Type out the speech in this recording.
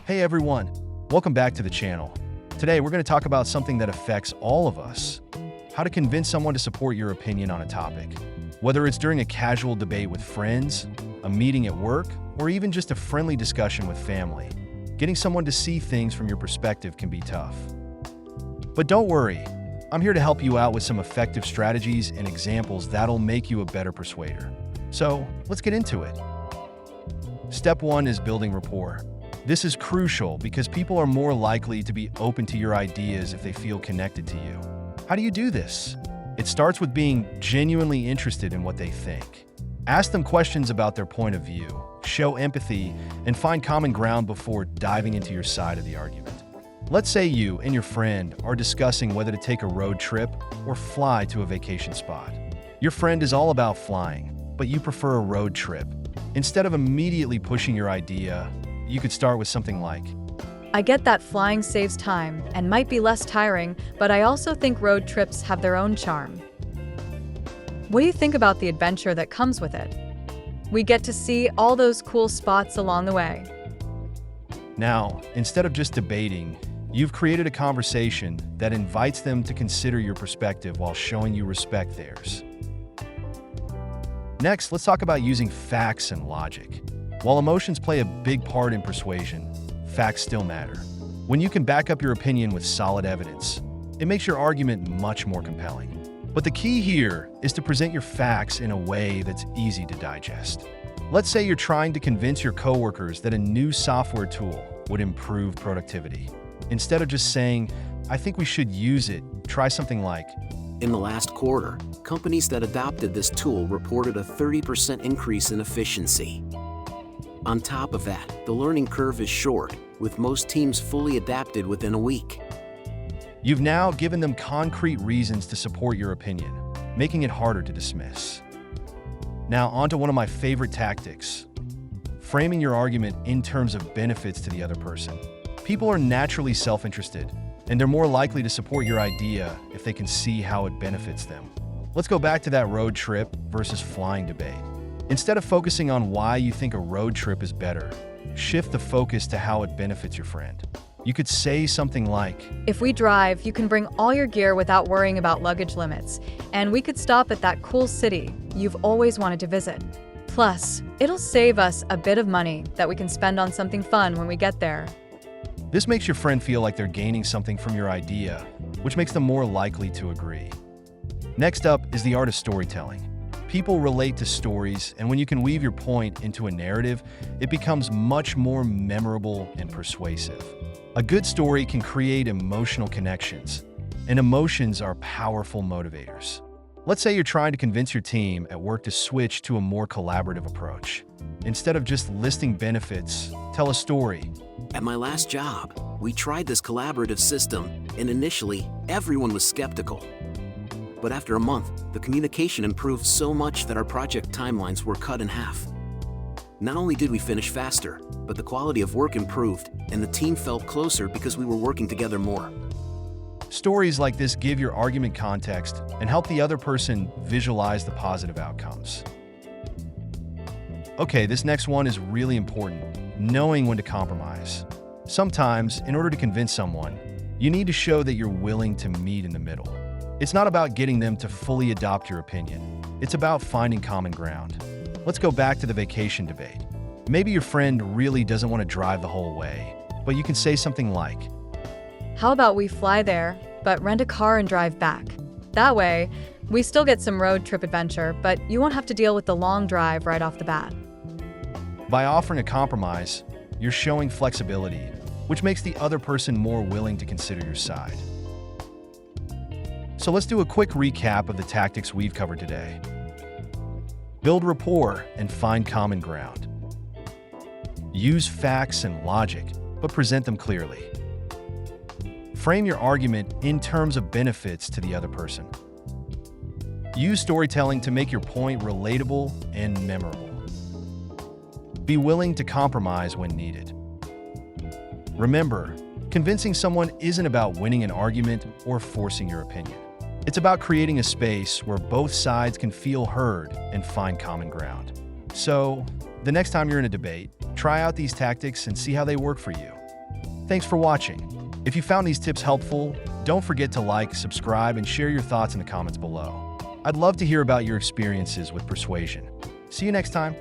Hey everyone, welcome back to the channel. Today we're going to talk about something that affects all of us. How to convince someone to support your opinion on a topic. Whether it's during a casual debate with friends, a meeting at work, or even just a friendly discussion with family, getting someone to see things from your perspective can be tough. But don't worry, I'm here to help you out with some effective strategies and examples that'll make you a better persuader. So let's get into it. Step 1 is building rapport. This is crucial because people are more likely to be open to your ideas if they feel connected to you. How do you do this? It starts with being genuinely interested in what they think. Ask them questions about their point of view, show empathy, and find common ground before diving into your side of the argument. Let's say you and your friend are discussing whether to take a road trip or fly to a vacation spot. Your friend is all about flying, but you prefer a road trip. Instead of immediately pushing your idea, you could start with something like, I get that flying saves time and might be less tiring, but I also think road trips have their own charm. What do you think about the adventure that comes with it? We get to see all those cool spots along the way. Now, instead of just debating, you've created a conversation that invites them to consider your perspective while showing you respect theirs. Next, let's talk about using facts and logic. While emotions play a big part in persuasion, facts still matter. When you can back up your opinion with solid evidence, it makes your argument much more compelling. But the key here is to present your facts in a way that's easy to digest. Let's say you're trying to convince your coworkers that a new software tool would improve productivity. Instead of just saying, I think we should use it, try something like, in the last quarter, companies that adopted this tool reported a 30% increase in efficiency. On top of that, the learning curve is short, with most teams fully adapted within a week. You've now given them concrete reasons to support your opinion, making it harder to dismiss. Now, on to one of my favorite tactics, framing your argument in terms of benefits to the other person. People are naturally self-interested, and they're more likely to support your idea if they can see how it benefits them. Let's go back to that road trip versus flying debate. Instead of focusing on why you think a road trip is better, shift the focus to how it benefits your friend. You could say something like, If we drive, you can bring all your gear without worrying about luggage limits, and we could stop at that cool city you've always wanted to visit. Plus, it'll save us a bit of money that we can spend on something fun when we get there. This makes your friend feel like they're gaining something from your idea, which makes them more likely to agree. Next up is the art of storytelling. People relate to stories, and when you can weave your point into a narrative, it becomes much more memorable and persuasive. A good story can create emotional connections, and emotions are powerful motivators. Let's say you're trying to convince your team at work to switch to a more collaborative approach. Instead of just listing benefits, tell a story. At my last job, we tried this collaborative system, and initially, everyone was skeptical. But after a month, the communication improved so much that our project timelines were cut in half. Not only did we finish faster, but the quality of work improved, and the team felt closer because we were working together more. Stories like this give your argument context and help the other person visualize the positive outcomes. Okay, this next one is really important, knowing when to compromise. Sometimes, in order to convince someone, you need to show that you're willing to meet in the middle. It's not about getting them to fully adopt your opinion. It's about finding common ground. Let's go back to the vacation debate. Maybe your friend really doesn't want to drive the whole way, but you can say something like, How about we fly there, but rent a car and drive back? That way, we still get some road trip adventure, but you won't have to deal with the long drive right off the bat. By offering a compromise, you're showing flexibility, which makes the other person more willing to consider your side. So let's do a quick recap of the tactics we've covered today. Build rapport and find common ground. Use facts and logic, but present them clearly. Frame your argument in terms of benefits to the other person. Use storytelling to make your point relatable and memorable. Be willing to compromise when needed. Remember, convincing someone isn't about winning an argument or forcing your opinion. It's about creating a space where both sides can feel heard and find common ground. So, the next time you're in a debate, try out these tactics and see how they work for you. Thanks for watching. If you found these tips helpful, don't forget to like, subscribe, and share your thoughts in the comments below. I'd love to hear about your experiences with persuasion. See you next time.